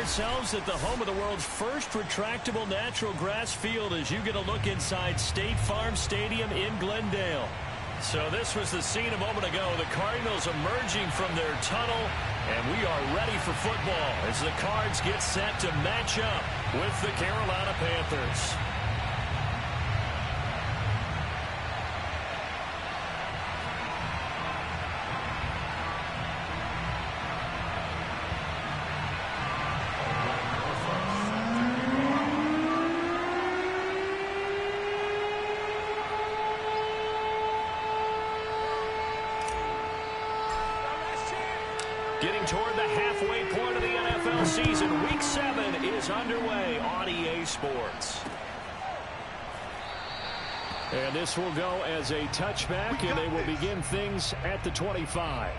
ourselves at the home of the world's first retractable natural grass field as you get a look inside State Farm Stadium in Glendale. So this was the scene a moment ago. The Cardinals emerging from their tunnel, and we are ready for football as the Cards get set to match up with the Carolina Panthers. Getting toward the halfway point of the NFL season, Week 7 is underway on EA Sports. And this will go as a touchback, and they will begin things at the 25.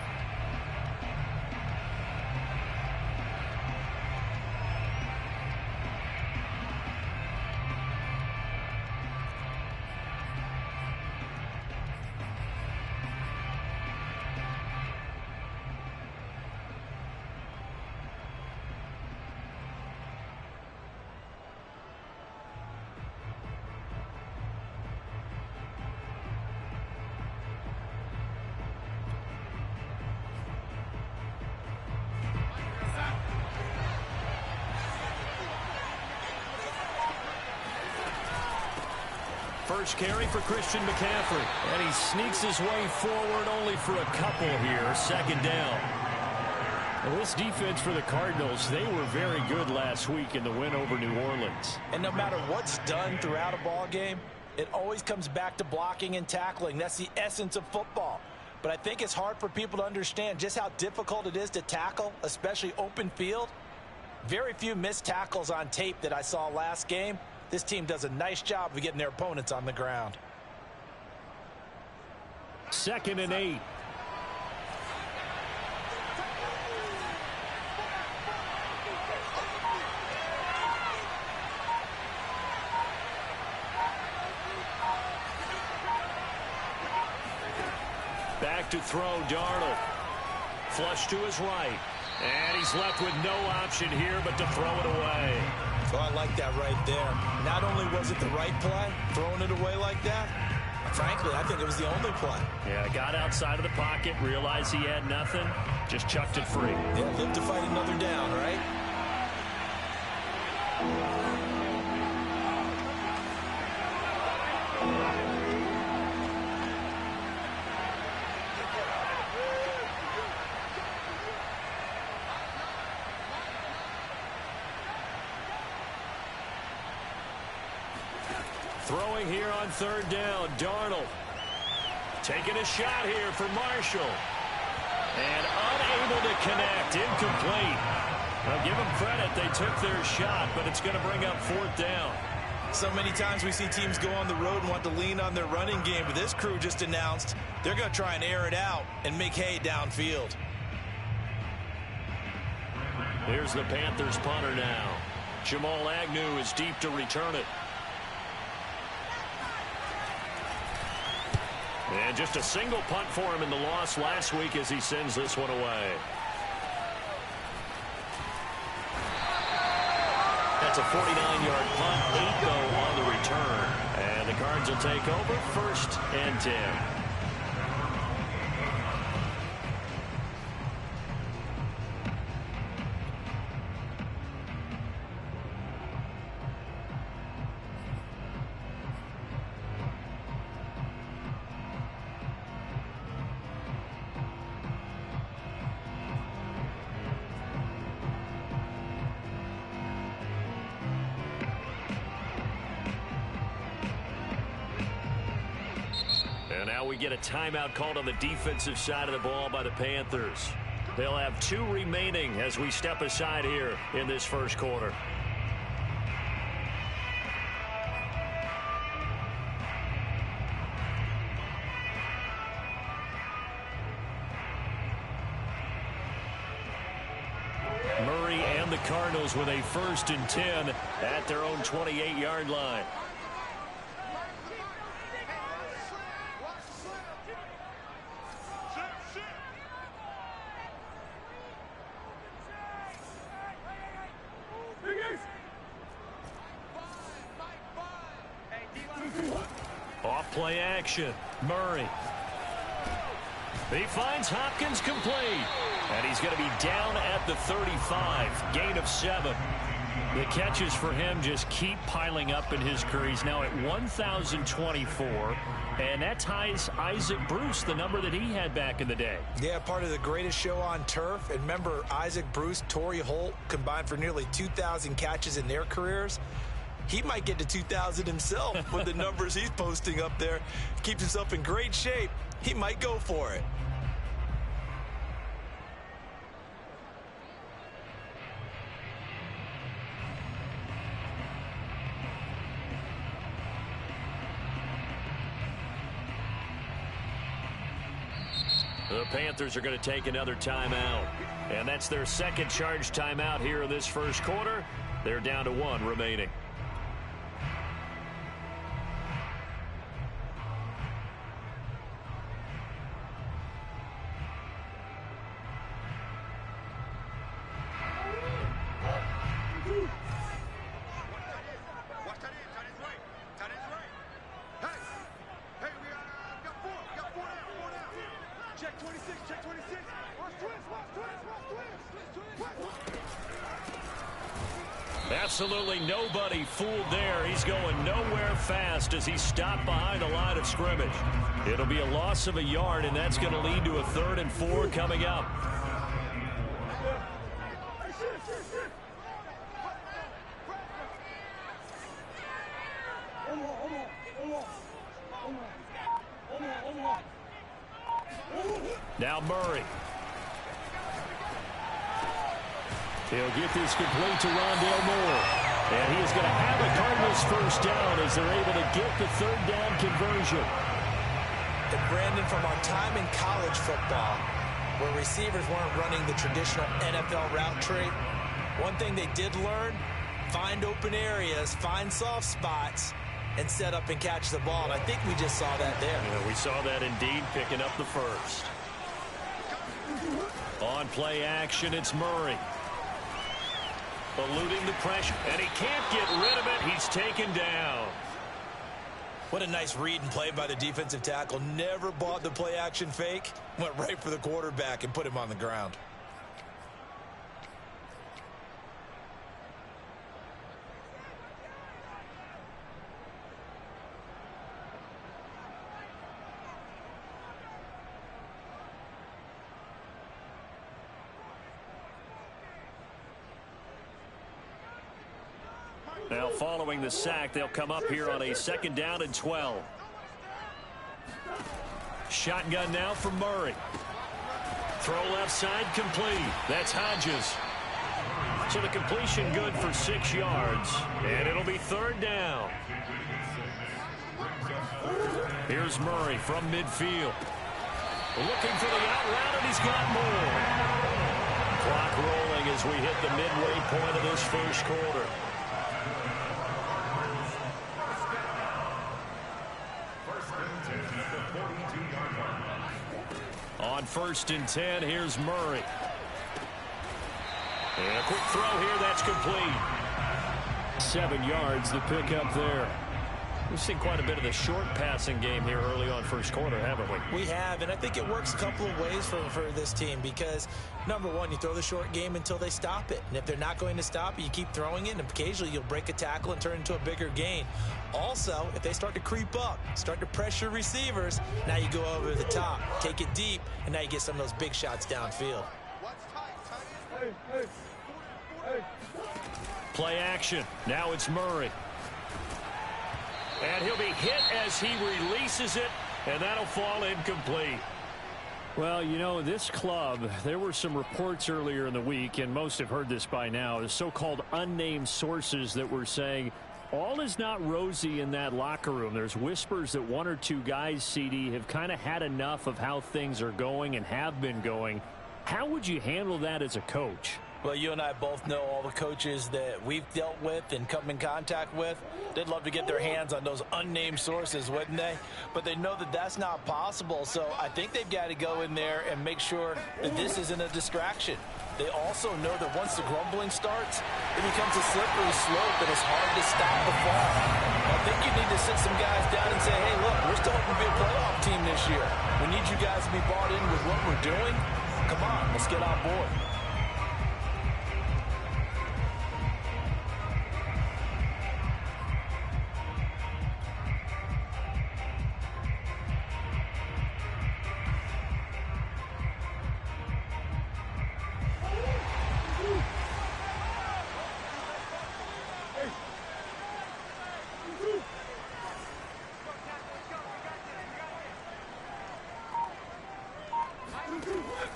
First carry for Christian McCaffrey, and he sneaks his way forward only for a couple here. Second down. Well, this defense for the Cardinals, they were very good last week in the win over New Orleans. And no matter what's done throughout a ball game, it always comes back to blocking and tackling. That's the essence of football. But I think it's hard for people to understand just how difficult it is to tackle, especially open field. Very few missed tackles on tape that I saw last game. This team does a nice job of getting their opponents on the ground. 2nd and 8. Back to throw, Darnold. Flush to his right. And he's left with no option here but to throw it away. So I like that right there. Not only was it the right play, throwing it away like that, frankly, I think it was the only play. Yeah, got outside of the pocket, realized he had nothing, just chucked it free. Yeah, live to fight another down, right? Throwing here on 3rd down, Darnold. Taking a shot here for Marshall. And unable to connect, incomplete. Now give them credit, they took their shot, but it's going to bring up 4th down. So many times we see teams go on the road and want to lean on their running game, but this crew just announced they're going to try and air it out and make hay downfield. Here's the Panthers punter now. Jamal Agnew is deep to return it. And just a single punt for him in the loss last week as he sends this one away. That's a 49-yard punt, 8 though on the return. And the Cards will take over 1st and 10. And now we get a timeout called on the defensive side of the ball by the Panthers. They'll have 2 remaining as we step aside here in this first quarter. Murray and the Cardinals with a 1st and 10 at their own 28-yard line. Play action. Murray. He finds Hopkins complete. And he's going to be down at the 35. Gain of 7. The catches for him just keep piling up in his career. He's now at 1,024. And that ties Isaac Bruce, the number that he had back in the day. Yeah, part of the greatest show on turf. And remember, Isaac Bruce, Torrey Holt combined for nearly 2,000 catches in their careers. He might get to 2,000 himself with the numbers he's posting up there. Keeps himself in great shape. He might go for it. The Panthers are going to take another timeout. And that's their second charge timeout here in this first quarter. They're down to 1 remaining. Absolutely nobody fooled there. He's going nowhere fast as he stopped behind the line of scrimmage. It'll be a loss of a yard, and that's going to lead to a 3rd and 4 coming up. Now Murray. He'll get this complete to Rondale Moore. And he is going to have a Cardinals first down as they're able to get the 3rd down conversion. And Brandon, from our time in college football, where receivers weren't running the traditional NFL route tree, one thing they did learn, find open areas, find soft spots, and set up and catch the ball. And I think we just saw that there. Yeah, we saw that indeed, picking up the first. On play action, it's Murray. Eluding the pressure, and he can't get rid of it. He's taken down. What a nice read and play by the defensive tackle. Never bought the play action fake. Went right for the quarterback and put him on the ground. Now following the sack, they'll come up here on a 2nd down and 12. Shotgun now from Murray. Throw left side complete. That's Hodges. So the completion good for 6 yards. And it'll be 3rd down. Here's Murray from midfield. Looking for the out route, and he's got more. Clock rolling as we hit the midway point of this first quarter. On 1st and 10, here's Murray. And a quick throw here, that's complete. 7 yards, the pickup there. We've seen quite a bit of the short passing game here early on first quarter, haven't we? We have, and I think it works a couple of ways for this team because, number one, you throw the short game until they stop it. And if they're not going to stop it, you keep throwing it, and occasionally you'll break a tackle and turn it into a bigger gain. Also, if they start to creep up, start to pressure receivers, now you go over the top, take it deep, and now you get some of those big shots downfield. Play action. Now it's Murray. And he'll be hit as he releases it, and that'll fall incomplete. Well, you know, this club, there were some reports earlier in the week, and most have heard this by now, the so-called unnamed sources that were saying all is not rosy in that locker room. There's whispers that 1 or 2 guys, CD, have kind of had enough of how things are going and have been going. How would you handle that as a coach? Well, you and I both know all the coaches that we've dealt with and come in contact with. They'd love to get their hands on those unnamed sources, wouldn't they? But they know that that's not possible. So I think they've got to go in there and make sure that this isn't a distraction. They also know that once the grumbling starts, it becomes a slippery slope and it's hard to stop the fall. I think you need to sit some guys down and say, hey, look, we're still hoping to be a playoff team this year. We need you guys to be bought in with what we're doing. Come on, let's get on board.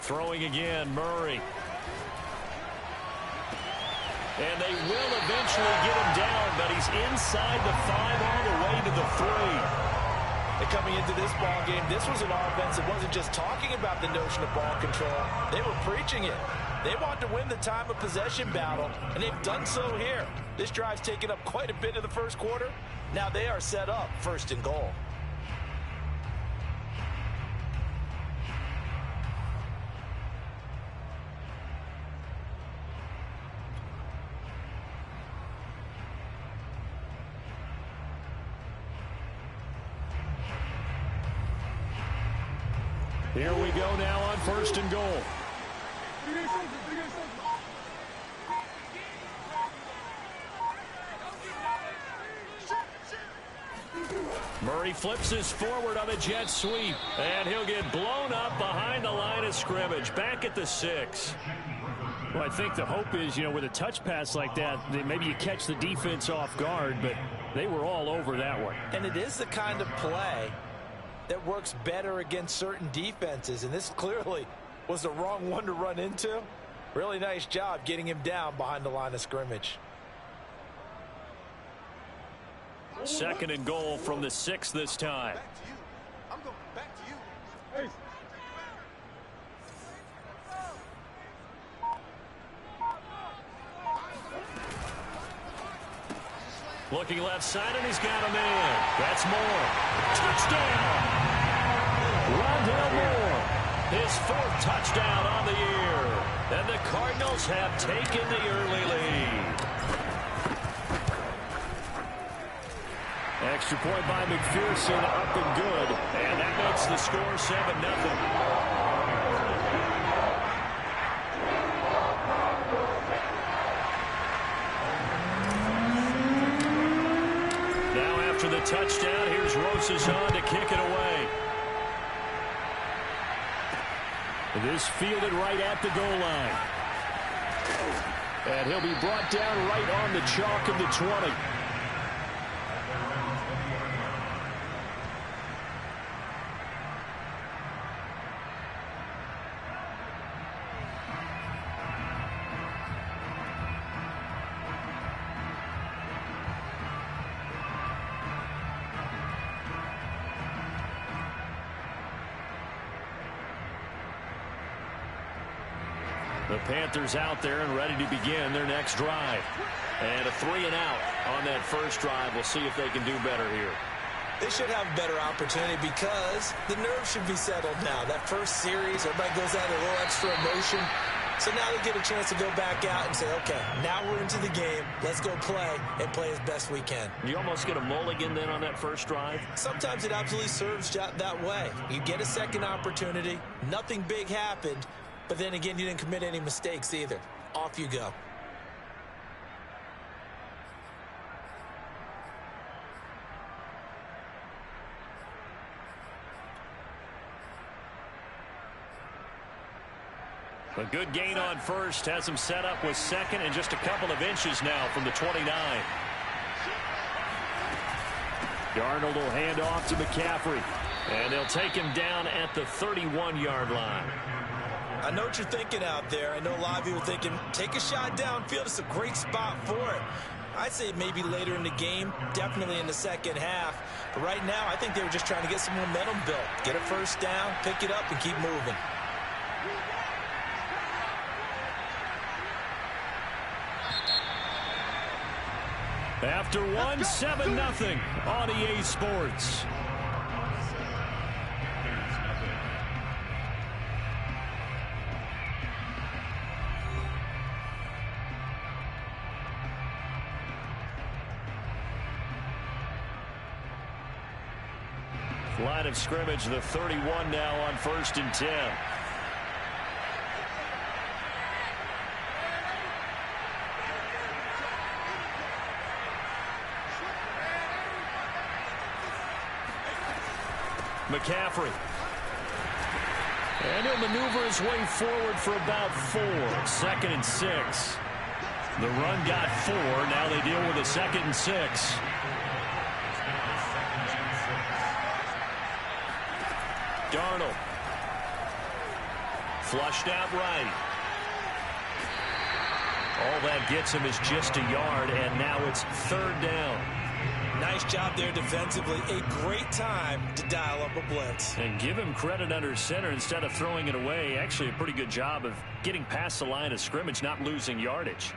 Throwing again, Murray. And they will eventually get him down, but he's inside the 5 all the way to the 3. And coming into this ball game, this was an offense that wasn't just talking about the notion of ball control. They were preaching it. They want to win the time of possession battle, and they've done so here. This drive's taken up quite a bit of the first quarter. Now they are set up 1st and goal. Here we go now on 1st and goal. Murray flips this forward on a jet sweep, and he'll get blown up behind the line of scrimmage, back at the 6. Well, I think the hope is, with a touch pass like that, maybe you catch the defense off guard, but they were all over that one. And it is the kind of play that works better against certain defenses, and this clearly was the wrong one to run into. Really nice job getting him down behind the line of scrimmage. 2nd and goal from the 6 this time. I'm going back to you. Hey. Looking left side, and he's got a man. That's Moore. Touchdown! Rondale Moore, his 4th touchdown on the year. And the Cardinals have taken the early lead. Extra point by McPherson, up and good. And that makes the score 7-0. After the touchdown, here's Rosazon to kick it away. This fielded right at the goal line. And he'll be brought down right on the chalk of the 20. The Panthers out there and ready to begin their next drive. And a 3 and out on that first drive. We'll see if they can do better here. They should have a better opportunity because the nerves should be settled now. That first series, everybody goes out with a little extra emotion. So now they get a chance to go back out and say, okay, now we're into the game. Let's go play and play as best we can. You almost get a mulligan then on that first drive? Sometimes it absolutely serves that way. You get a second opportunity. Nothing big happened. But then again, you didn't commit any mistakes either. Off you go. A good gain on first has him set up with 2nd and just a couple of inches now from the 29. Darnold will hand off to McCaffrey. And they'll take him down at the 31-yard line. I know what you're thinking out there. I know a lot of you are thinking, take a shot downfield. It's a great spot for it. I'd say maybe later in the game, definitely in the second half. But right now, I think they were just trying to get some momentum built. Get a first down, pick it up, and keep moving. After one, 7-0 on EA Sports. Line of scrimmage, the 31 now on 1st and 10. McCaffrey. And he'll maneuver his way forward for about 4. 2nd and 6. The run got 4. Now they deal with a 2nd and 6. Darnold. Flushed out right. All that gets him is just a yard, and now it's 3rd down. Nice job there defensively. A great time to dial up a blitz. And give him credit under center instead of throwing it away. Actually a pretty good job of getting past the line of scrimmage, not losing yardage.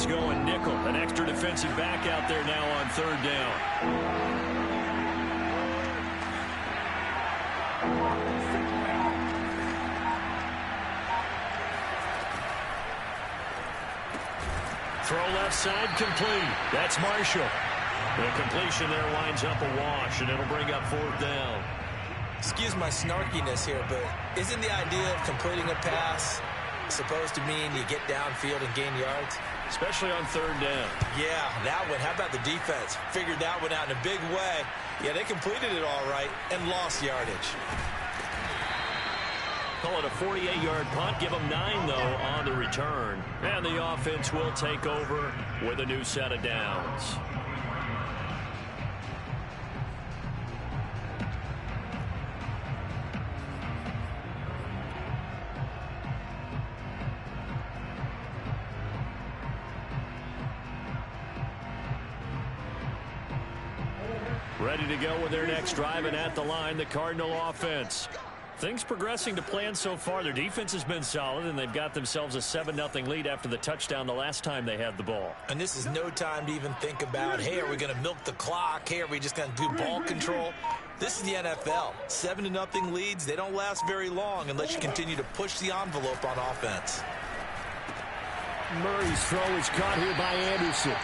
Going nickel. An extra defensive back out there now on 3rd down. Throw left side complete. That's Marshall. The completion there winds up a wash, and it'll bring up 4th down. Excuse my snarkiness here, but isn't the idea of completing a pass supposed to mean you get downfield and gain yards? Especially on 3rd down. Yeah, that one. How about the defense? Figured that one out in a big way. Yeah, they completed it all right and lost yardage. Call it a 48-yard punt. Give them 9, though, on the return. And the offense will take over with a new set of downs. Ready to go with their next drive, and at the line, the Cardinal offense. Things progressing to plan so far. Their defense has been solid, and they've got themselves a 7-0 lead after the touchdown the last time they had the ball. And this is no time to even think about, hey, are we going to milk the clock? Hey, are we just going to do ball control? This is the NFL. 7-0 leads, they don't last very long unless you continue to push the envelope on offense. Murray's throw is caught here by Anderson.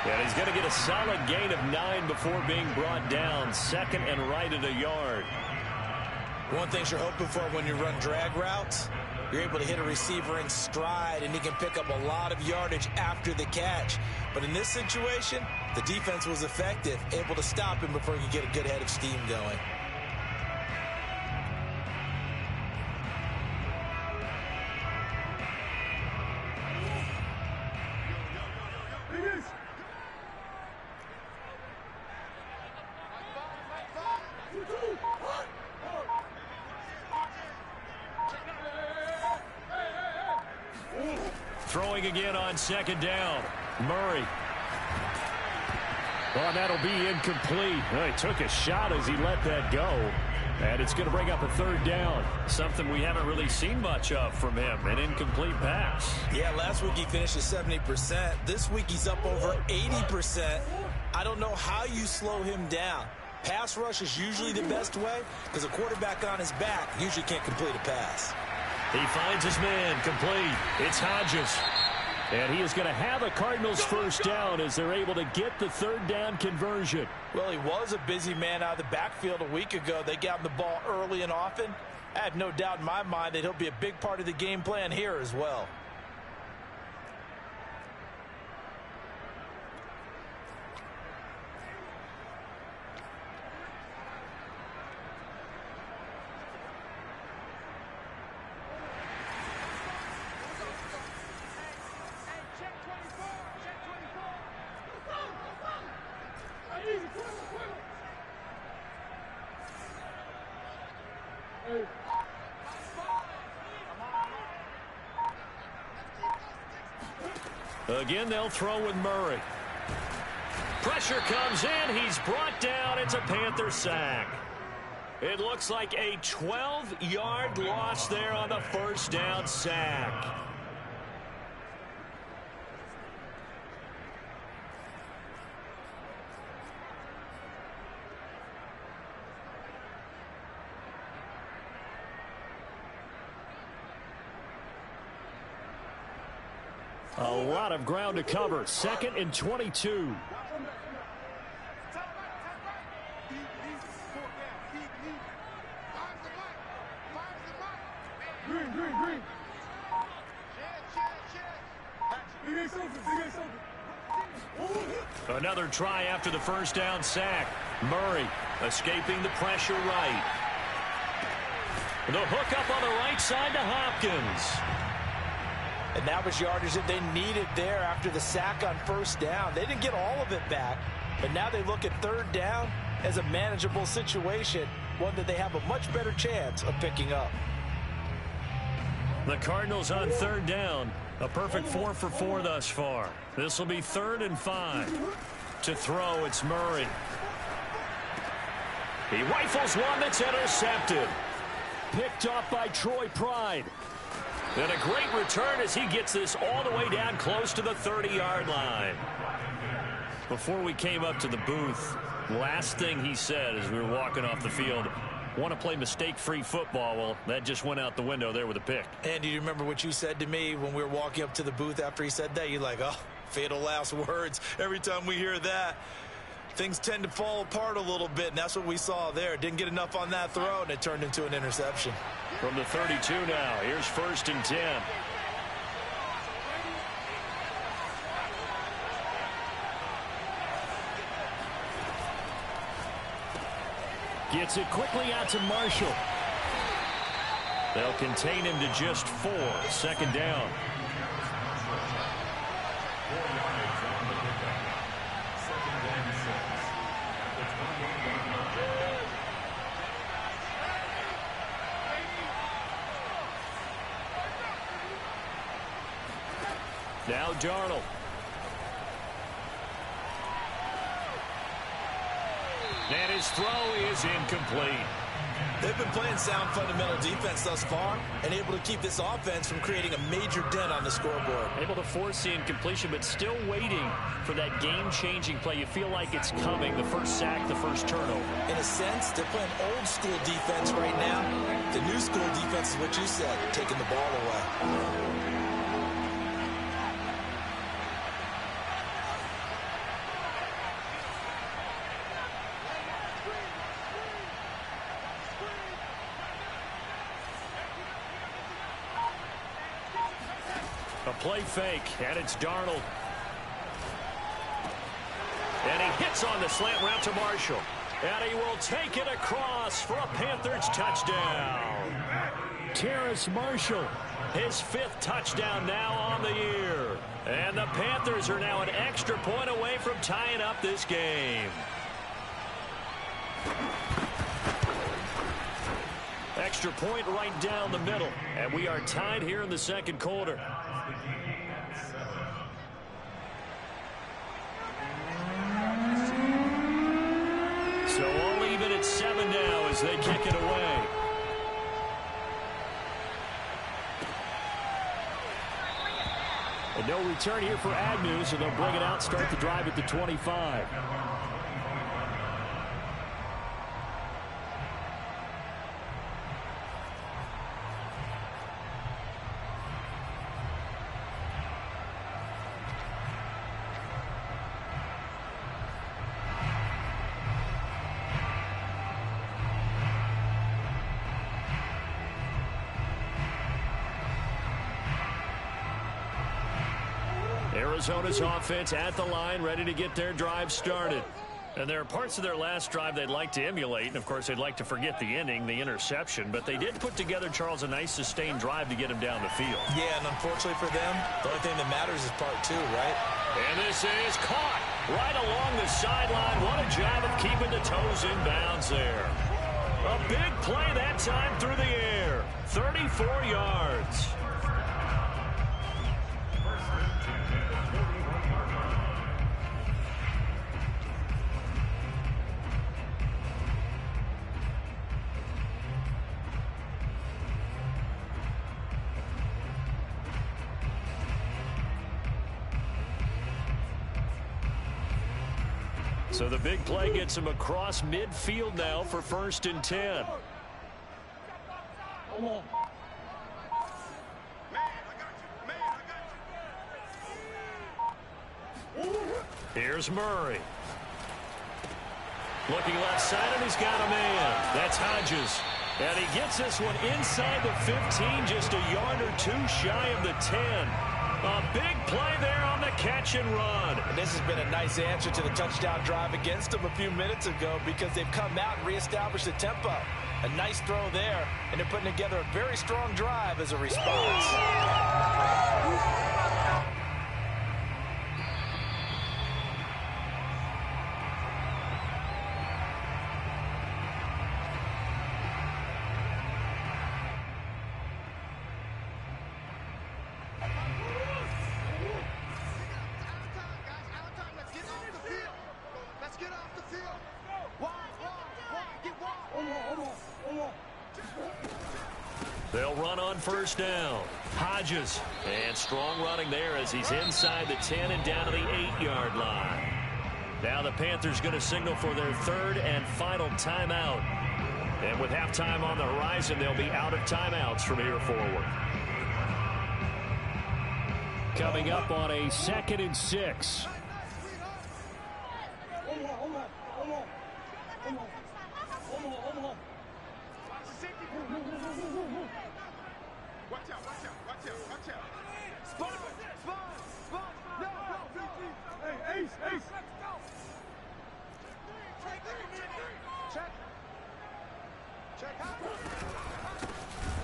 And he's going to get a solid gain of 9 before being brought down. 2nd and right at a yard. One thing you're hoping for when you run drag routes, you're able to hit a receiver in stride, and he can pick up a lot of yardage after the catch. But in this situation, the defense was effective, able to stop him before he could get a good head of steam going. Throwing again on 2nd down. Murray. Well, that'll be incomplete. Well, he took a shot as he let that go. And it's going to bring up a 3rd down. Something we haven't really seen much of from him. An incomplete pass. Yeah, last week he finished at 70%. This week he's up over 80%. I don't know how you slow him down. Pass rush is usually the best way because a quarterback on his back usually can't complete a pass. He finds his man complete. It's Hodges. And he is going to have a Cardinals 1st down as they're able to get the 3rd down conversion. Well, he was a busy man out of the backfield a week ago. They got him the ball early and often. I have no doubt in my mind that he'll be a big part of the game plan here as well. Again, they'll throw with Murray. Pressure comes in. He's brought down. It's a Panther sack. It looks like a 12-yard loss there on the 1st down sack. A lot of ground to cover. 2nd and 22. Another try after the first down sack. Murray escaping the pressure right. The hook up on the right side to Hopkins. And that was yardage that they needed there after the sack on first down. They didn't get all of it back, but now they look at 3rd down as a manageable situation, one that they have a much better chance of picking up. The Cardinals on 3rd down. A perfect 4 for 4 thus far. This will be 3rd and 5. To throw, it's Murray. He rifles one that's intercepted. Picked off by Troy Pride. And a great return as he gets this all the way down close to the 30-yard line. Before we came up to the booth, last thing he said as we were walking off the field, want to play mistake-free football. Well, that just went out the window there with a pick. And do you remember what you said to me when we were walking up to the booth after he said that? You're like, oh, fatal last words. Every time we hear that, things tend to fall apart a little bit, and that's what we saw there. Didn't get enough on that throw, and it turned into an interception. From the 32 now, here's 1st and 10. Gets it quickly out to Marshall. They'll contain him to just 4. 2nd down. Now Darnold. And his throw is incomplete. They've been playing sound fundamental defense thus far and able to keep this offense from creating a major dent on the scoreboard. Able to force the incompletion, but still waiting for that game-changing play. You feel like it's coming, the first sack, the first turnover. In a sense, they're playing old-school defense right now. The new-school defense is what you said, taking the ball away. A play fake, and it's Darnold. And he hits on the slant route to Marshall. And he will take it across for a Panthers touchdown. Terrace Marshall, his 5th touchdown now on the year. And the Panthers are now an extra point away from tying up this game. Extra point right down the middle. And we are tied here in the 2nd quarter. So all even at 7 now as they kick it away. And no return here for Agnew, so they'll bring it out, start the drive at the 25. Arizona's offense at the line, ready to get their drive started. And there are parts of their last drive they'd like to emulate, and of course they'd like to forget the inning, the interception, but they did put together, Charles, a nice sustained drive to get him down the field. Yeah, and unfortunately for them, the only thing that matters is part 2, right? And this is caught right along the sideline. What a job of keeping the toes in bounds there. A big play that time through the air. 34 yards. So the big play gets him across midfield now for 1st and 10. Here's Murray. Looking left side, and he's got a man. That's Hodges. And he gets this one inside the 15, just a yard or two shy of the 10. A big play there on the catch and run. And this has been a nice answer to the touchdown drive against them a few minutes ago because they've come out and reestablished the tempo. A nice throw there, and they're putting together a very strong drive as a response. They'll run on first down. Hodges. And strong running there as he's inside the 10 and down to the 8-yard line. Now the Panthers going to signal for their third and final timeout. And with halftime on the horizon, they'll be out of timeouts from here forward. Coming up on a 2nd and 6.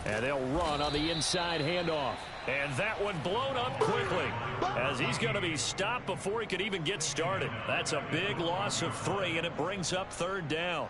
And they'll run on the inside handoff. And that one blown up quickly as he's going to be stopped before he could even get started. That's a big loss of 3, and it brings up 3rd down.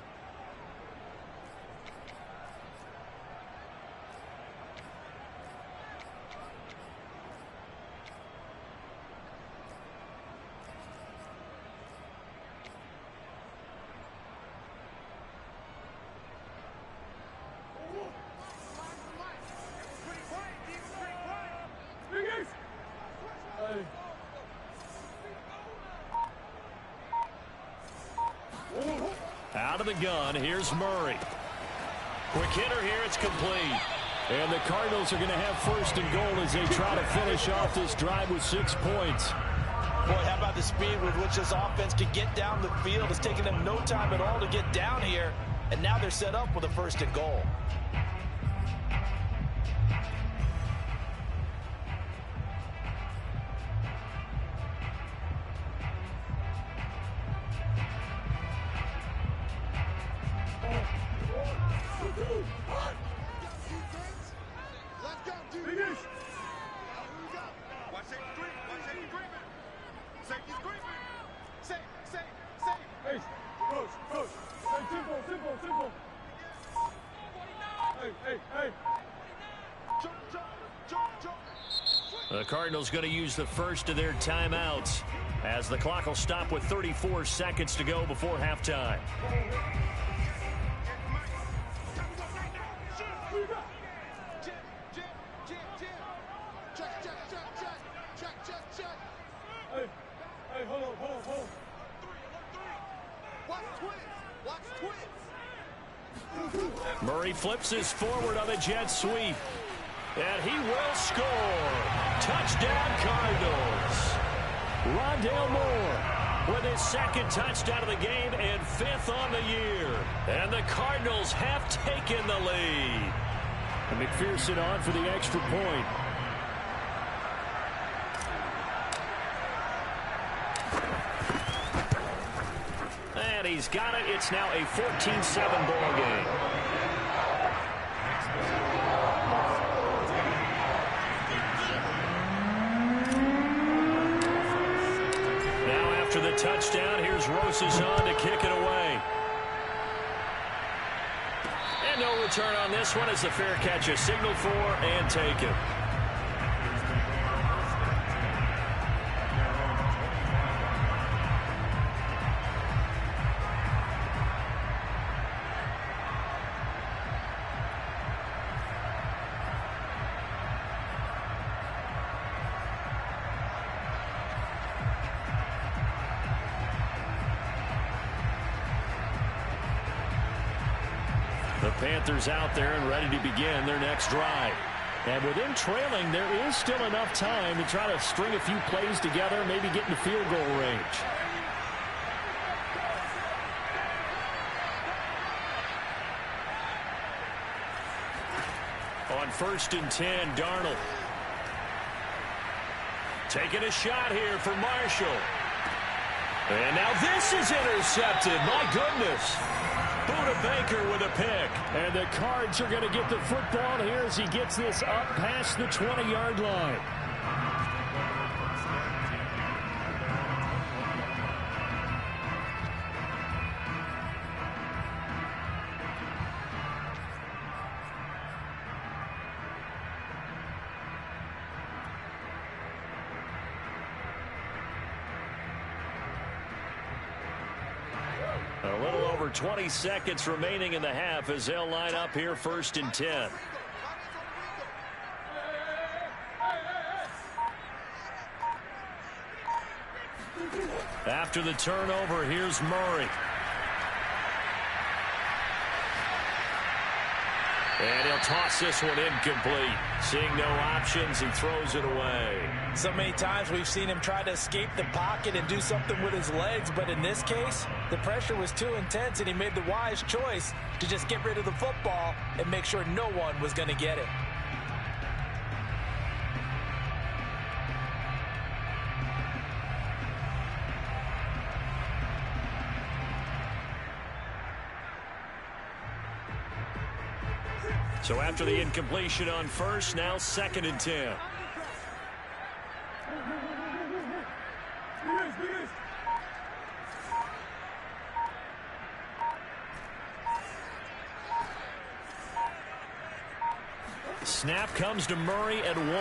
Out of the gun, here's Murray. Quick hitter here, it's complete. And the Cardinals are going to have 1st and goal as they try to finish off this drive with 6 points. Boy, how about the speed with which this offense could get down the field? It's taken them no time at all to get down here, and now they're set up with a 1st and goal. The Cardinals going to use the first of their timeouts as the clock will stop with 34 seconds to go before halftime. Murray flips this forward on the jet sweep. And he will score. Touchdown, Cardinals. Rondale Moore with his 2nd touchdown of the game and 5th on the year. And the Cardinals have taken the lead. And McPherson on for the extra point. And he's got it. It's now a 14-7 ball game. After the touchdown, here's Rosas on to kick it away. And no return on this one as the fair catch is signaled for and taken. The Panthers out there and ready to begin their next drive. And with him trailing, there is still enough time to try to string a few plays together, maybe get into field goal range. On 1st and 10, Darnold. Taking a shot here for Marshall. And now this is intercepted. My goodness. Buda Baker with a pick. And the Cards are going to get the football here as he gets this up past the 20-yard line. A little over 20 seconds remaining in the half as they'll line up here 1st and 10. After the turnover, here's Murray. And he'll toss this one incomplete. Seeing no options, he throws it away. So many times we've seen him try to escape the pocket and do something with his legs, but in this case, the pressure was too intense and he made the wise choice to just get rid of the football and make sure no one was going to get it. So after the incompletion on 1st, now 2nd and 10. Snap comes to Murray at 1. Going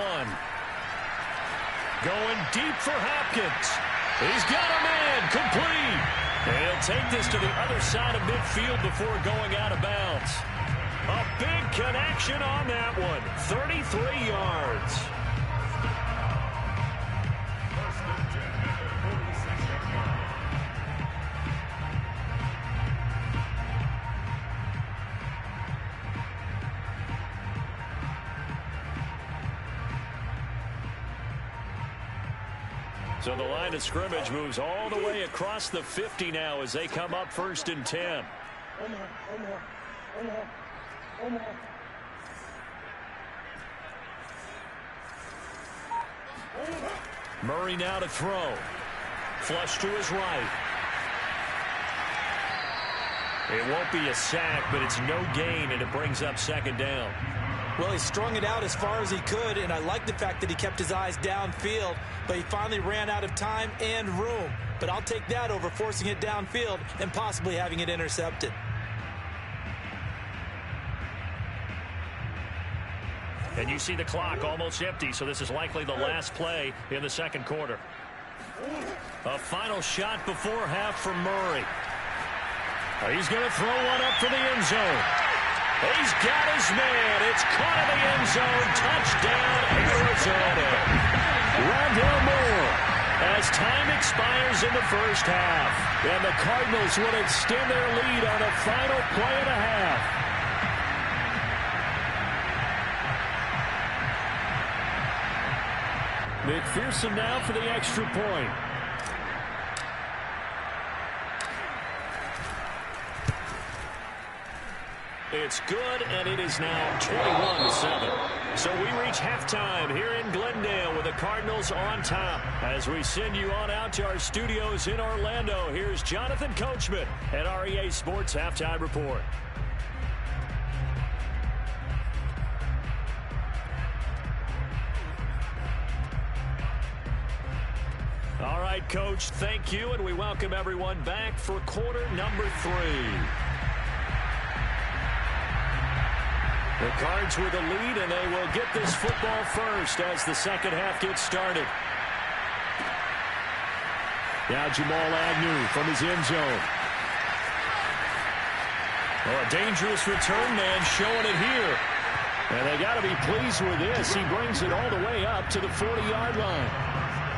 deep for Hopkins. He's got a man complete. And he'll take this to the other side of midfield before going out of bounds. A big connection on that one. 33 yards. So the line of scrimmage moves all the way across the 50 now as they come up 1st and 10. Murray now to throw. Flush to his right. It won't be a sack, but it's no gain, and it brings up 2nd down. Well, he strung it out as far as he could, and I like the fact that he kept his eyes downfield, but he finally ran out of time and room. But I'll take that over forcing it downfield and possibly having it intercepted. And you see the clock almost empty, so this is likely the last play in the 2nd quarter. A final shot before half for Murray. He's going to throw one up for the end zone. He's got his man. It's caught in the end zone. Touchdown, Arizona. Rondell Moore as time expires in the 1st half. And the Cardinals will extend their lead on a final play and a half. McPherson now for the extra point. It's good, and it is now 21-7. So we reach halftime here in Glendale with the Cardinals on top. As we send you on out to our studios in Orlando, here's Jonathan Coachman at REA Sports Halftime Report. All right, Coach, thank you, and we welcome everyone back for quarter number 3. The Cards with the lead, and they will get this football first as the 2nd half gets started. Now Jamal Agnew from his end zone. Oh, a dangerous return man showing it here. And they got to be pleased with this. He brings it all the way up to the 40-yard line.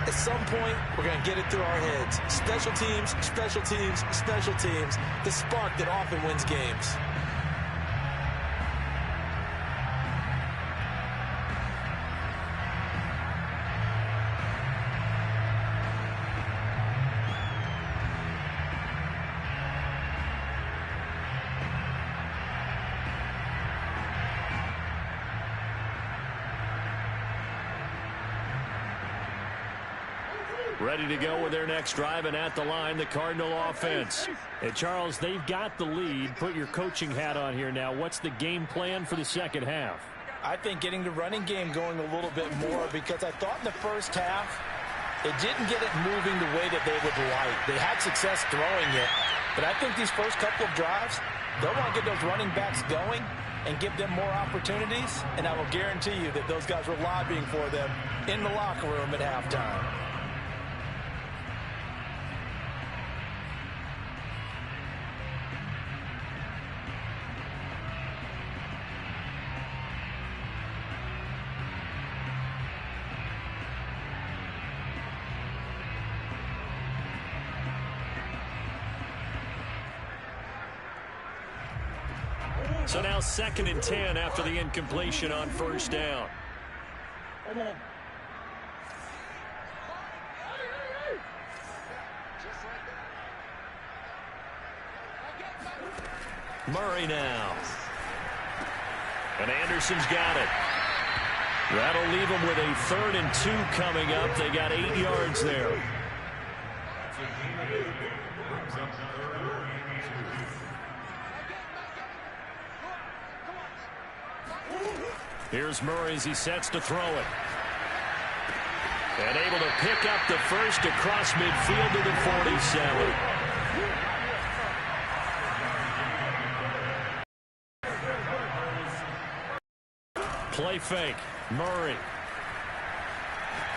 At some point, we're going to get it through our heads. Special teams, special teams, special teams. The spark that often wins games. Ready to go with their next drive, and at the line, the Cardinal offense. And Charles, they've got the lead. Put your coaching hat on here now. What's the game plan for the second half? I think getting the running game going a little bit more, because I thought in the first half it didn't get it moving the way that they would like. They had success throwing it, but I think these first couple of drives, they'll want to get those running backs going and give them more opportunities, and I will guarantee you that those guys were lobbying for them in the locker room at halftime. So now 2nd and 10 after the incompletion on first down. Murray now. And Anderson's got it. That'll leave them with a 3rd and 2 coming up. They got 8 yards there. Here's Murray as he sets to throw it. And able to pick up the first across midfield to the 47. Play fake. Murray.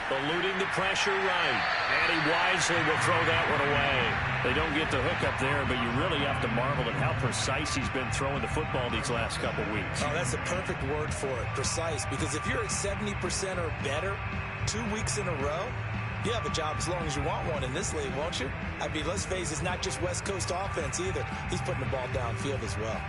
Eluding the pressure right. And he wisely will throw that one away. They don't get the hook up there, but you really have to marvel at how precise he's been throwing the football these last couple weeks. Oh, that's a perfect word for it, precise, because if you're at 70% or better 2 weeks in a row, you have a job as long as you want one in this league, won't you? I mean, let's face it, it's not just West Coast offense either. He's putting the ball downfield as well.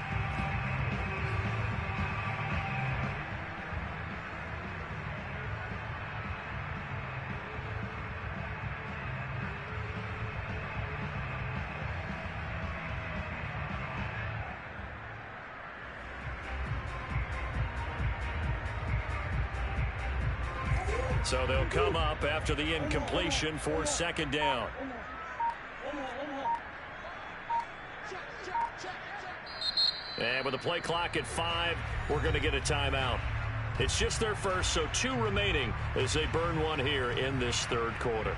So they'll come up after the incompletion for 2nd down. And with the play clock at 5, we're going to get a timeout. It's just their first, so 2 remaining as they burn one here in this 3rd quarter.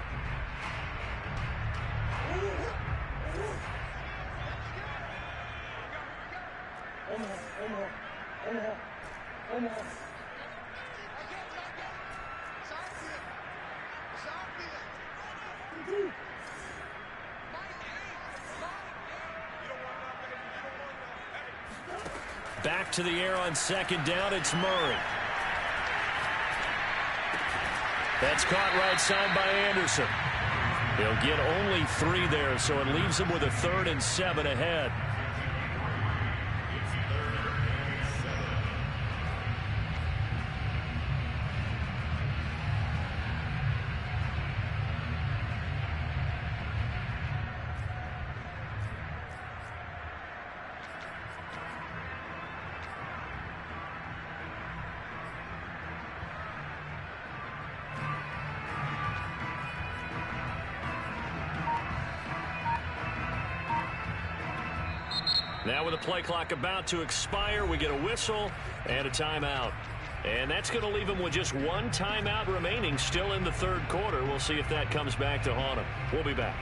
Back to the air on 2nd down. It's Murray. That's caught right side by Anderson. He'll get only 3 there, so it leaves him with a 3rd and 7 ahead. Now with the play clock about to expire, we get a whistle and a timeout. And that's going to leave them with just 1 timeout remaining still in the 3rd quarter. We'll see if that comes back to haunt them. We'll be back.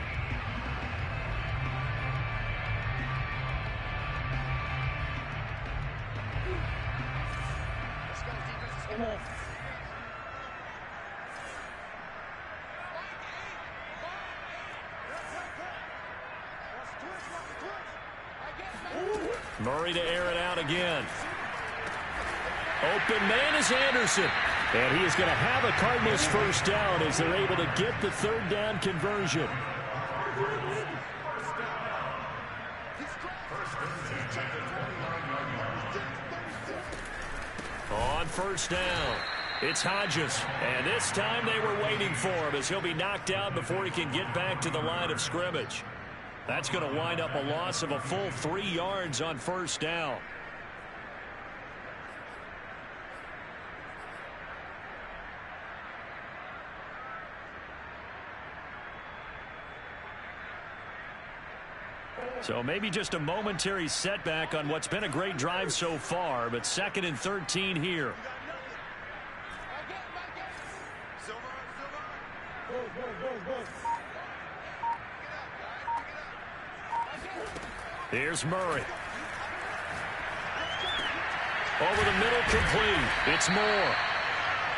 Murray to air it out again. Open man is Anderson. And he is going to have a Cardinals first down as they're able to get the 3rd down conversion. On first down, it's Hodges. And this time they were waiting for him as he'll be knocked out before he can get back to the line of scrimmage. That's going to wind up a loss of a full 3 yards on first down. So maybe just a momentary setback on what's been a great drive so far, but 2nd and 13 here. Here's Murray. Over the middle, complete. It's Moore.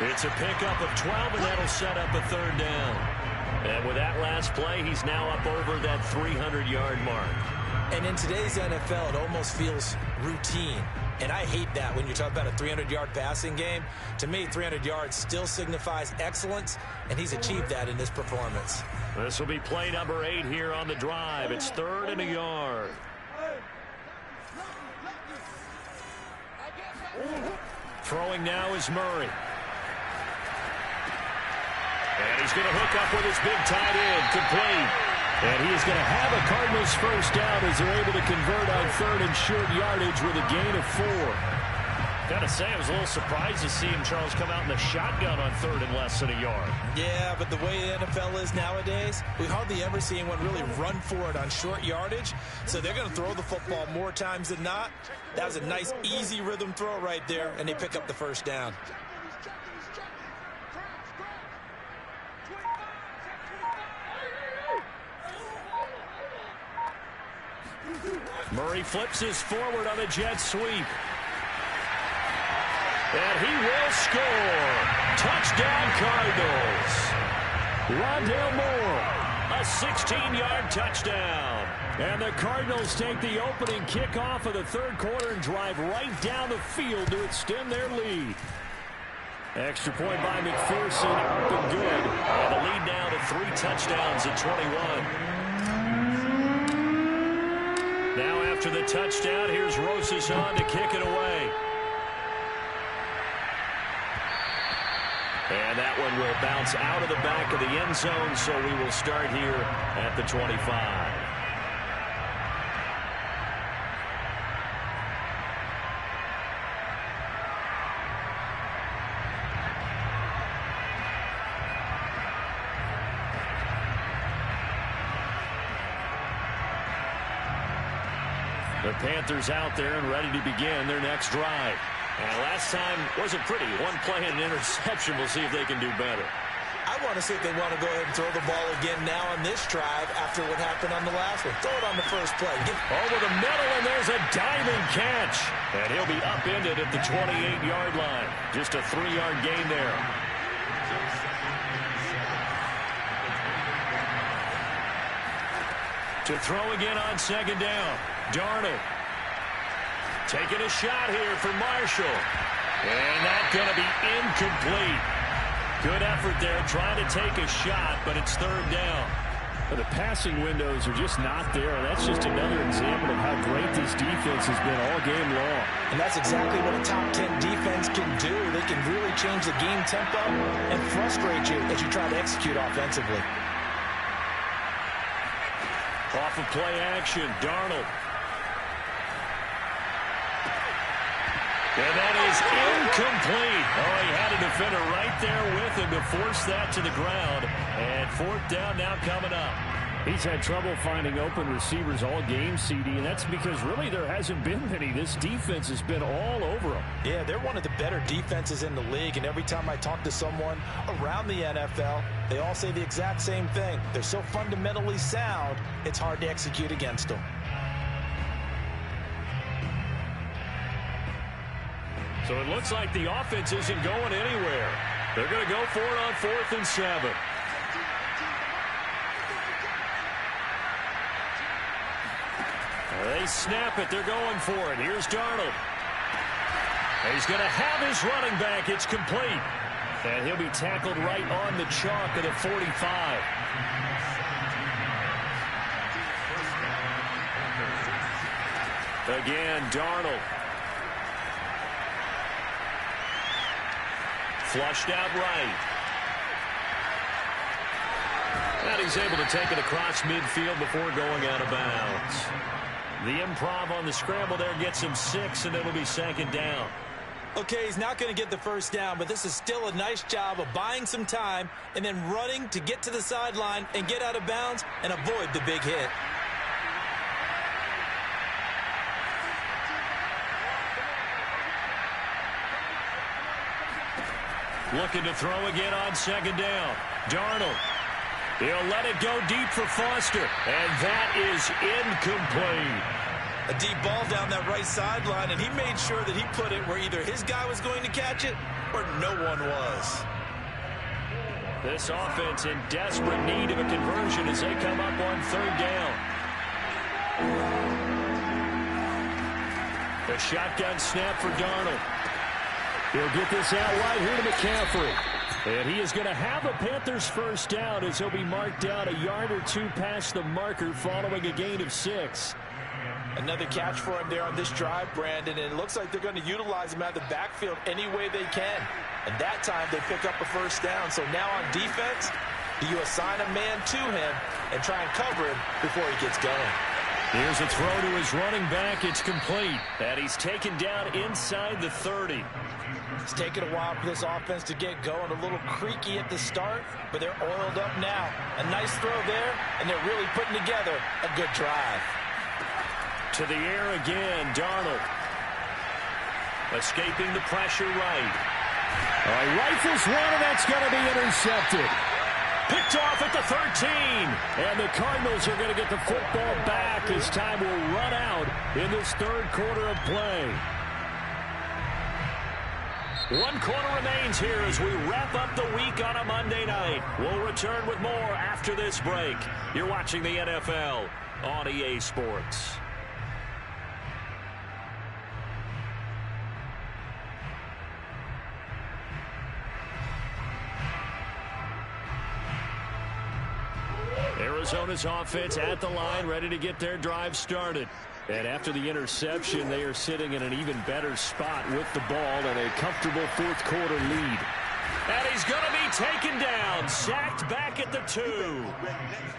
It's a pickup of 12, and that'll set up a 3rd down. And with that last play, he's now up over that 300-yard mark. And in today's NFL, it almost feels routine. And I hate that when you talk about a 300-yard passing game. To me, 300 yards still signifies excellence, and he's achieved that in this performance. This will be play number 8 here on the drive. It's 3rd and a yard. Throwing now is Murray. And he's going to hook up with his big tight end, complete. And he is going to have a Cardinals first down as they're able to convert on 3rd and short yardage with a gain of 4. Gotta say, I was a little surprised to see him, Charles, come out in the shotgun on 3rd and less than a yard. Yeah, but the way the NFL is nowadays, we hardly ever see anyone really run for it on short yardage. So they're going to throw the football more times than not. That was a nice, easy rhythm throw right there, and they pick up the first down. Murray flips his forward on a jet sweep. And he will score. Touchdown, Cardinals. Rondale Moore, a 16-yard touchdown. And the Cardinals take the opening kickoff of the 3rd quarter and drive right down the field to extend their lead. Extra point by McPherson, up and good. And the lead now to 3 touchdowns at 21. Now after the touchdown, here's Rosas on to kick it away. And that one will bounce out of the back of the end zone, so we will start here at the 25. The Panthers out there and ready to begin their next drive. And last time wasn't pretty. One play and an interception. We'll see if they can do better. I want to see if they want to go ahead and throw the ball again now on this drive after what happened on the last one. Throw it on the first play. Over the middle, and there's a diving catch. And he'll be upended at the 28-yard line. Just a 3-yard gain there. To throw again on 2nd down. Darnold. Taking a shot here for Marshall. And that's going to be incomplete. Good effort there trying to take a shot, but it's 3rd down. But the passing windows are just not there. That's just another example of how great this defense has been all game long. And that's exactly what a top 10 defense can do. They can really change the game tempo and frustrate you as you try to execute offensively. Off of play action, Darnold. And that is incomplete. Oh, he had a defender right there with him to force that to the ground. And 4th down now coming up. He's had trouble finding open receivers all game, CD, and that's because really there hasn't been many. This defense has been all over them. Yeah, they're one of the better defenses in the league, and every time I talk to someone around the NFL, they all say the exact same thing. They're so fundamentally sound, it's hard to execute against them. So it looks like the offense isn't going anywhere. They're going to go for it on 4th and 7. They snap it. They're going for it. Here's Darnold. He's going to have his running back. It's complete. And he'll be tackled right on the chalk of the 45. Again, Darnold. Flushed out right. And he's able to take it across midfield before going out of bounds. The improv on the scramble there gets him 6, and it'll be 2nd down. Okay, he's not going to get the first down, but this is still a nice job of buying some time and then running to get to the sideline and get out of bounds and avoid the big hit. Looking to throw again on second down. Darnold. He'll let it go deep for Foster. And that is incomplete. A deep ball down that right sideline, and he made sure that he put it where either his guy was going to catch it or no one was. This offense in desperate need of a conversion as they come up on third down. The shotgun snap for Darnold. He'll get this out right here to McCaffrey. And he is going to have a Panthers first down as he'll be marked down a yard or two past the marker following a gain of 6. Another catch for him there on this drive, Brandon, and it looks like they're going to utilize him out of the backfield any way they can. And that time they pick up a first down. So now on defense, you assign a man to him and try and cover him before he gets going. Here's a throw to his running back. It's complete. And he's taken down inside the 30. It's taken a while for this offense to get going. A little creaky at the start, but they're oiled up now. A nice throw there, and they're really putting together a good drive. To the air again, Darnold. Escaping the pressure right. Rifles one, and that's going to be intercepted. Picked off at the 13. And the Cardinals are going to get the football back as time will run out in this third quarter of play. 1 quarter remains here as we wrap up the week on a Monday night. We'll return with more after this break. You're watching the NFL on EA Sports. Arizona's offense at the line, ready to get their drive started. And after the interception, they are sitting in an even better spot with the ball and a comfortable fourth quarter lead. And he's going to be taken down, sacked back at the 2.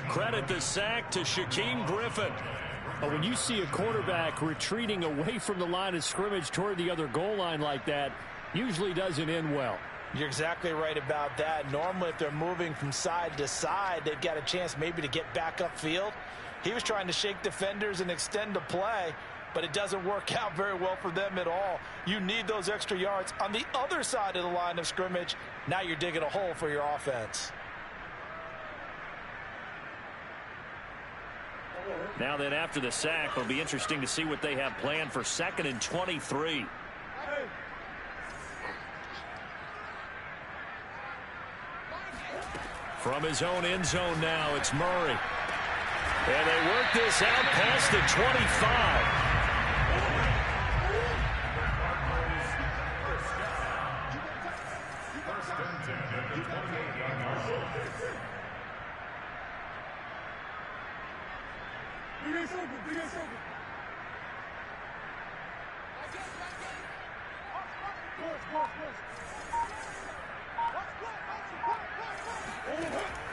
Credit the sack to Shaquem Griffin. When you see a quarterback retreating away from the line of scrimmage toward the other goal line like that, usually doesn't end well. You're exactly right about that. Normally, if they're moving from side to side, they've got a chance maybe to get back upfield. He was trying to shake defenders and extend the play, but it doesn't work out very well for them at all. You need those extra yards on the other side of the line of scrimmage. Now you're digging a hole for your offense. Now then, after the sack, it'll be interesting to see what they have planned for 2nd and 23. From his own end zone now, it's Murray. And they work this out past the 25.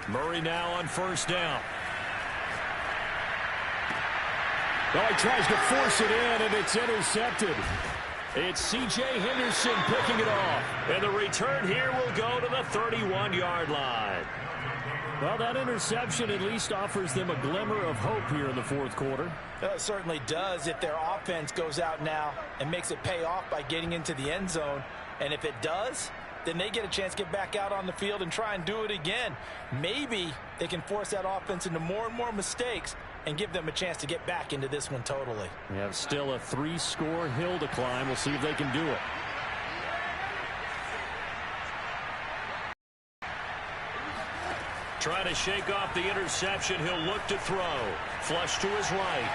Murray now on first down. Oh, he tries to force it in, and it's intercepted. It's C.J. Henderson picking it off. And the return here will go to the 31-yard line. Well, that interception at least offers them a glimmer of hope here in the fourth quarter. It certainly does if their offense goes out now and makes it pay off by getting into the end zone. And if it does, then they get a chance to get back out on the field and try and do it again. Maybe they can force that offense into more and more mistakes and give them a chance to get back into this one totally. We have still a 3-score hill to climb. We'll see if they can do it. Trying to shake off the interception. He'll look to throw. Flush to his right.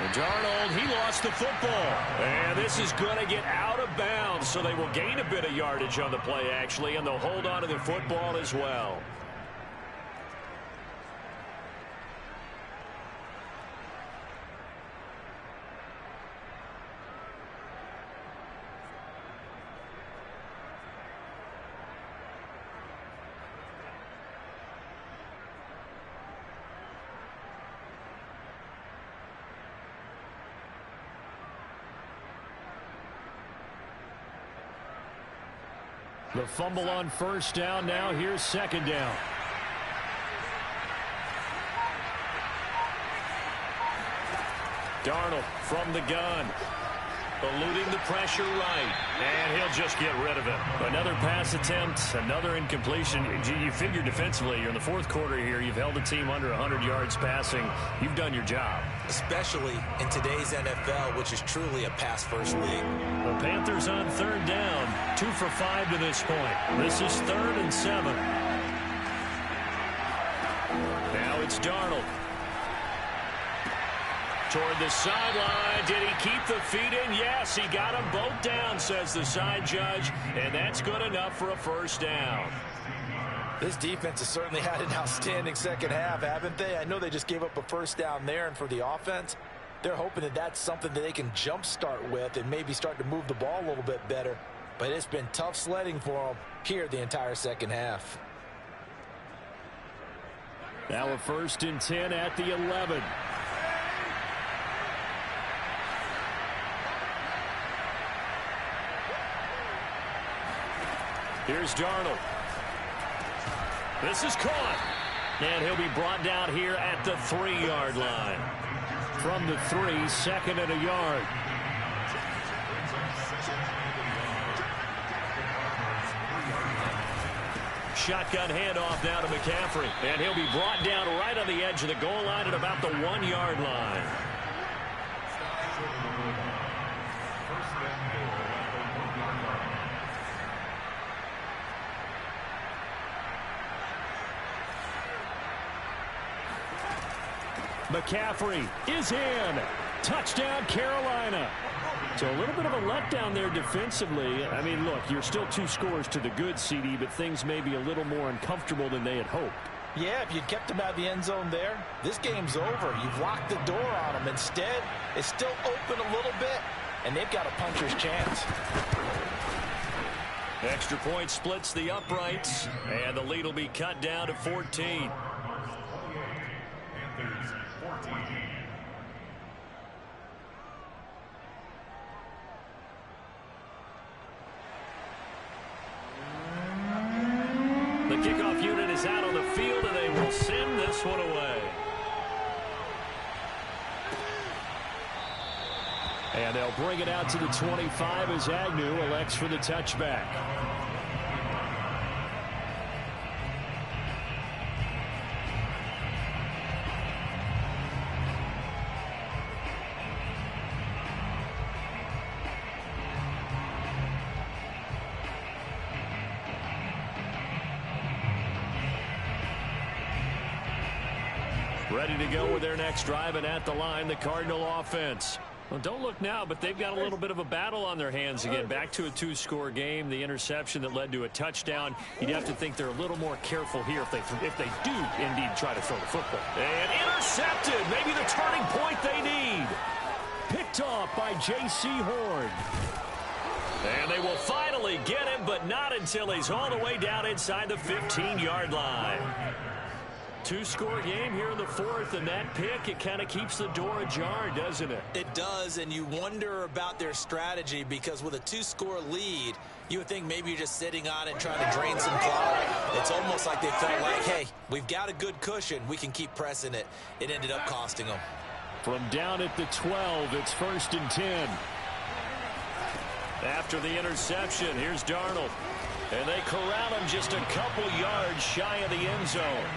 And Darnold, he lost the football. And this is going to get out of bounds, so they will gain a bit of yardage on the play, actually, and they'll hold on to the football as well. The fumble on first down now. Here's second down. Darnold from the gun. Eluding the pressure right. And he'll just get rid of it. Another pass attempt, another incompletion. You figure defensively, you're in the fourth quarter here. You've held a team under 100 yards passing. You've done your job. Especially in today's NFL, which is truly a pass-first league. The Panthers on third down. 2 for 5 to this point. This is 3rd and 7. Now it's Darnold. Toward the sideline. Did he keep the feet in? Yes, he got them both down, says the side judge. And that's good enough for a first down. This defense has certainly had an outstanding second half, haven't they? I know they just gave up a first down there, and for the offense, they're hoping that that's something that they can jumpstart with and maybe start to move the ball a little bit better. But it's been tough sledding for them here the entire second half. Now a 1st and 10 at the 11. Here's Darnold. This is caught. And he'll be brought down here at the 3-yard line. From the 3, 2nd and a yard. Shotgun handoff now to McCaffrey. And he'll be brought down right on the edge of the goal line at about the 1-yard line. McCaffrey is in. Touchdown, Carolina. So a little bit of a letdown there defensively. I mean, look, you're still 2 scores to the good, CD, but things may be a little more uncomfortable than they had hoped. Yeah, if you'd kept them out of the end zone there, this game's over. You've locked the door on them. Instead, it's still open a little bit, and they've got a puncher's chance. Extra point splits the uprights, and the lead will be cut down to 14. The kickoff unit is out on the field, and they will send this one away. And they'll bring it out to the 25 as Agnew elects for the touchback. Ready to go with their next drive, and at the line, the Cardinal offense. Well, don't look now, but they've got a little bit of a battle on their hands again. Back to a 2-score game. The interception that led to a touchdown. You'd have to think they're a little more careful here if they do indeed try to throw the football. And intercepted. Maybe the turning point they need. Picked off by J.C. Horn. And they will finally get him, but not until he's all the way down inside the 15-yard line. 2-score game here in the 4th, and that pick, it kind of keeps the door ajar, doesn't it? It does, and you wonder about their strategy, because with a 2-score lead, you would think maybe you're just sitting on it trying to drain some clock. It's almost like they felt like, hey, we've got a good cushion. We can keep pressing it. It ended up costing them. From down at the 12, it's 1st and 10. After the interception, here's Darnold. And they corral him just a couple yards shy of the end zone.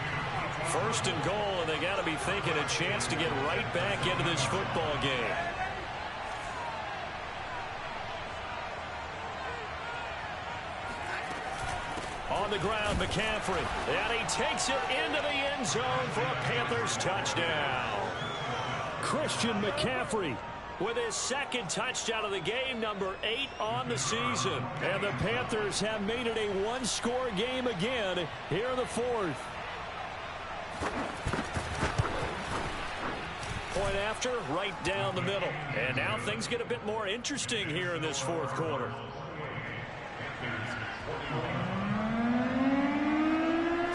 1st and goal, and they got to be thinking a chance to get right back into this football game. On the ground, McCaffrey. And he takes it into the end zone for a Panthers touchdown. Christian McCaffrey with his 2nd touchdown of the game, number 8 on the season. And the Panthers have made it a 1-score game again here in the 4th. Point after, right down the middle. And now things get a bit more interesting here in this 4th quarter.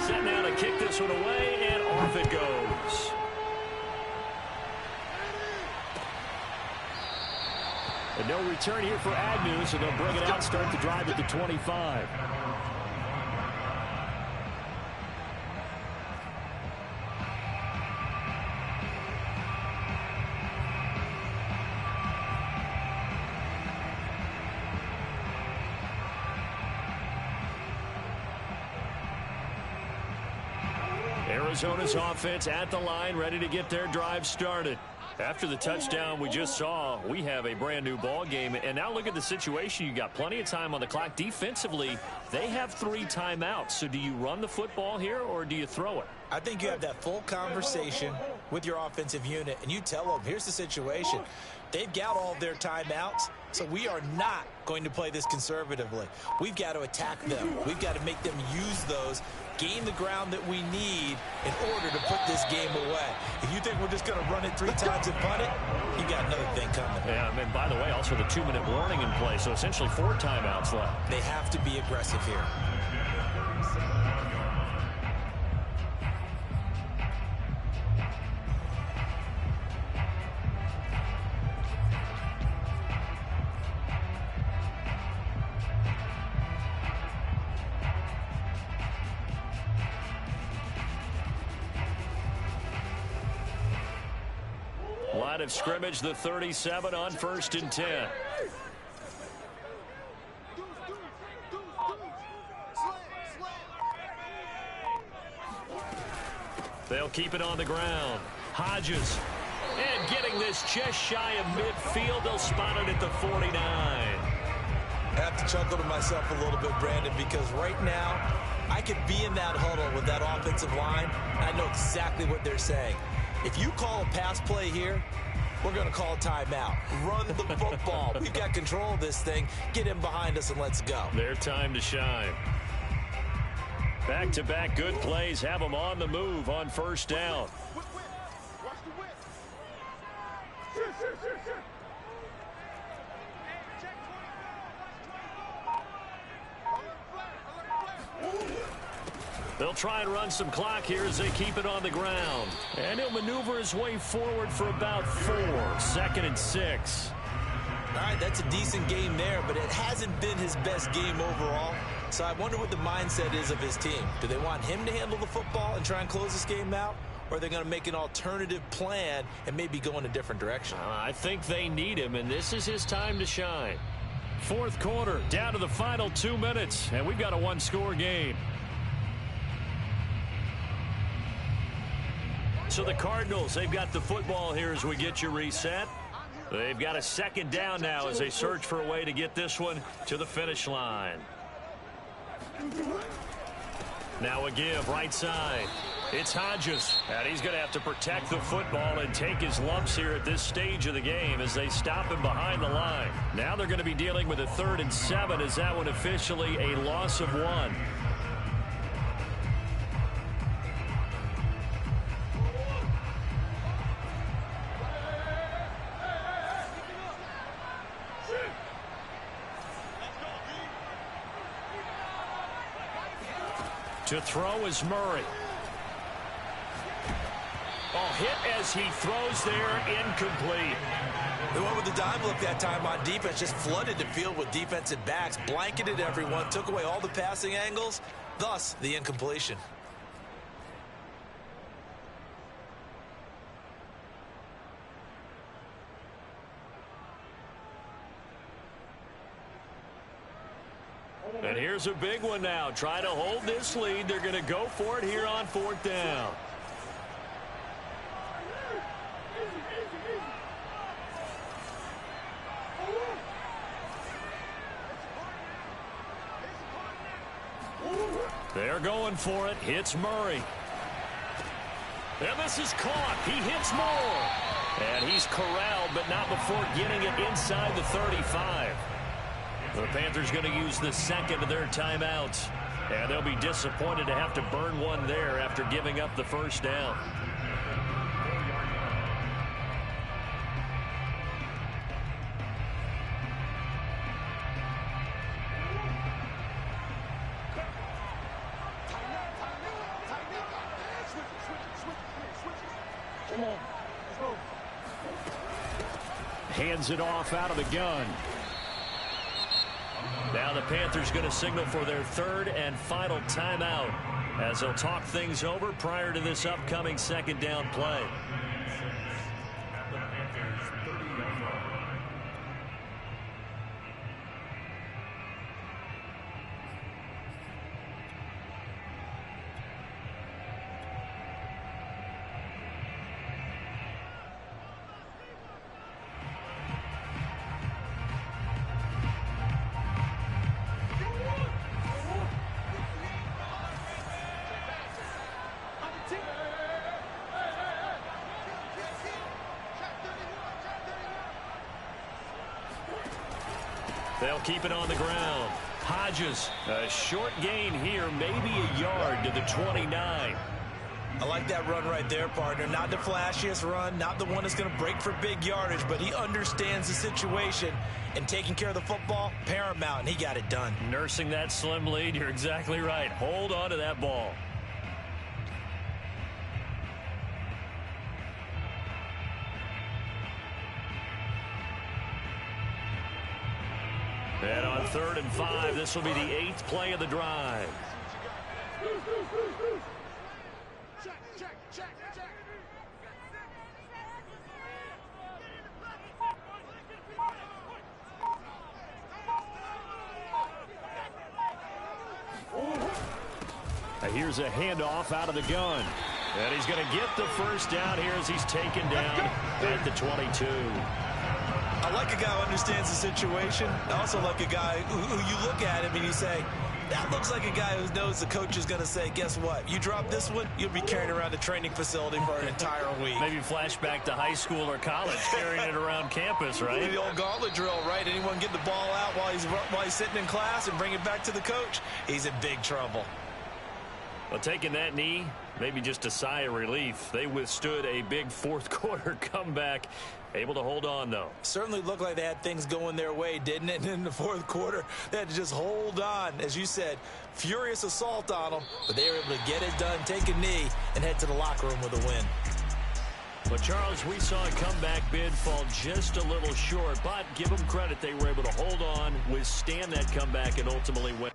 Set now to kick this one away, and off it goes. And no return here for Agnew, so they'll bring it out and start the drive at the 25. Arizona's offense at the line, ready to get their drive started. After the touchdown we just saw, we have a brand new ball game. And now look at the situation. You got plenty of time on the clock. Defensively, they have 3 timeouts. So do you run the football here or do you throw it? I think you have that full conversation with your offensive unit, and you tell them, here's the situation. They've got all their timeouts, so we are not going to play this conservatively. We've got to attack them. We've got to make them use those, gain the ground that we need in order to put this game away. If you think we're just going to run it 3 times and punt it, you got another thing coming. Yeah, and by the way, also the 2-minute warning in play, so essentially 4 timeouts left. They have to be aggressive here. Line of scrimmage, the 37 on 1st and 10. They'll keep it on the ground. Hodges. And getting this just shy of midfield. They'll spot it at the 49. I have to chuckle to myself a little bit, Brandon, because right now I could be in that huddle with that offensive line. I know exactly what they're saying. If you call a pass play here, we're going to call a timeout. Run the football. We've got control of this thing. Get him behind us and let's go. Their time to shine. Back-to-back good plays have them on the move on 1st down. Watch the whip. They'll try and run some clock here as they keep it on the ground. And he'll maneuver his way forward for about 4. 2nd and 6. All right, that's a decent game there, but it hasn't been his best game overall. So I wonder what the mindset is of his team. Do they want him to handle the football and try and close this game out? Or are they going to make an alternative plan and maybe go in a different direction? I think they need him, and this is his time to shine. 4th quarter, down to the final 2 minutes, and we've got a 1-score game. So the Cardinals, they've got the football here as we get you reset. They've got a 2nd down now as they search for a way to get this one to the finish line. Now a give, right side. It's Hodges, and he's going to have to protect the football and take his lumps here at this stage of the game as they stop him behind the line. Now they're going to be dealing with a 3rd and 7 as that one officially a loss of 1. To throw is Murray. Oh, hit as he throws there, incomplete. They went with the dime look that time on defense, just flooded the field with defensive backs, blanketed everyone, took away all the passing angles, thus the incompletion. And here's a big one now. Try to hold this lead. They're going to go for it here on 4th down. They're going for it. Hits Murray. And this is caught. He hits more. And he's corralled, but not before getting it inside the 35. The Panthers going to use the 2nd of their timeouts. And they'll be disappointed to have to burn one there after giving up the 1st down. Hands it off out of the gun. Now the Panthers going to signal for their 3rd and final timeout as they'll talk things over prior to this upcoming 2nd down play. They'll keep it on the ground. Hodges, a short gain here, maybe a yard to the 29. I like that run right there, partner. Not the flashiest run, not the one that's going to break for big yardage, but he understands the situation, and taking care of the football, paramount, and he got it done. Nursing that slim lead, you're exactly right. Hold on to that ball. And on 3rd and 5, this will be the 8th play of the drive. Check, check, check, check. Now here's a handoff out of the gun. And he's going to get the first down here as he's taken down at the 22. I like a guy who understands the situation. I also like a guy who you look at him and you say, that looks like a guy who knows the coach is going to say, guess what? You drop this one, you'll be carrying around the training facility for an entire week. Maybe flashback to high school or college, carrying it around campus, right? The old gauntlet drill, right? Anyone get the ball out while he's sitting in class and bring it back to the coach? He's in big trouble. Well, taking that knee, maybe just a sigh of relief. They withstood a big fourth-quarter comeback. Able to hold on, though. Certainly looked like they had things going their way, didn't it? And in the fourth quarter, they had to just hold on. As you said, furious assault on them, but they were able to get it done, take a knee, and head to the locker room with a win. Well, Charles, we saw a comeback bid fall just a little short, but give them credit. They were able to hold on, withstand that comeback, and ultimately win.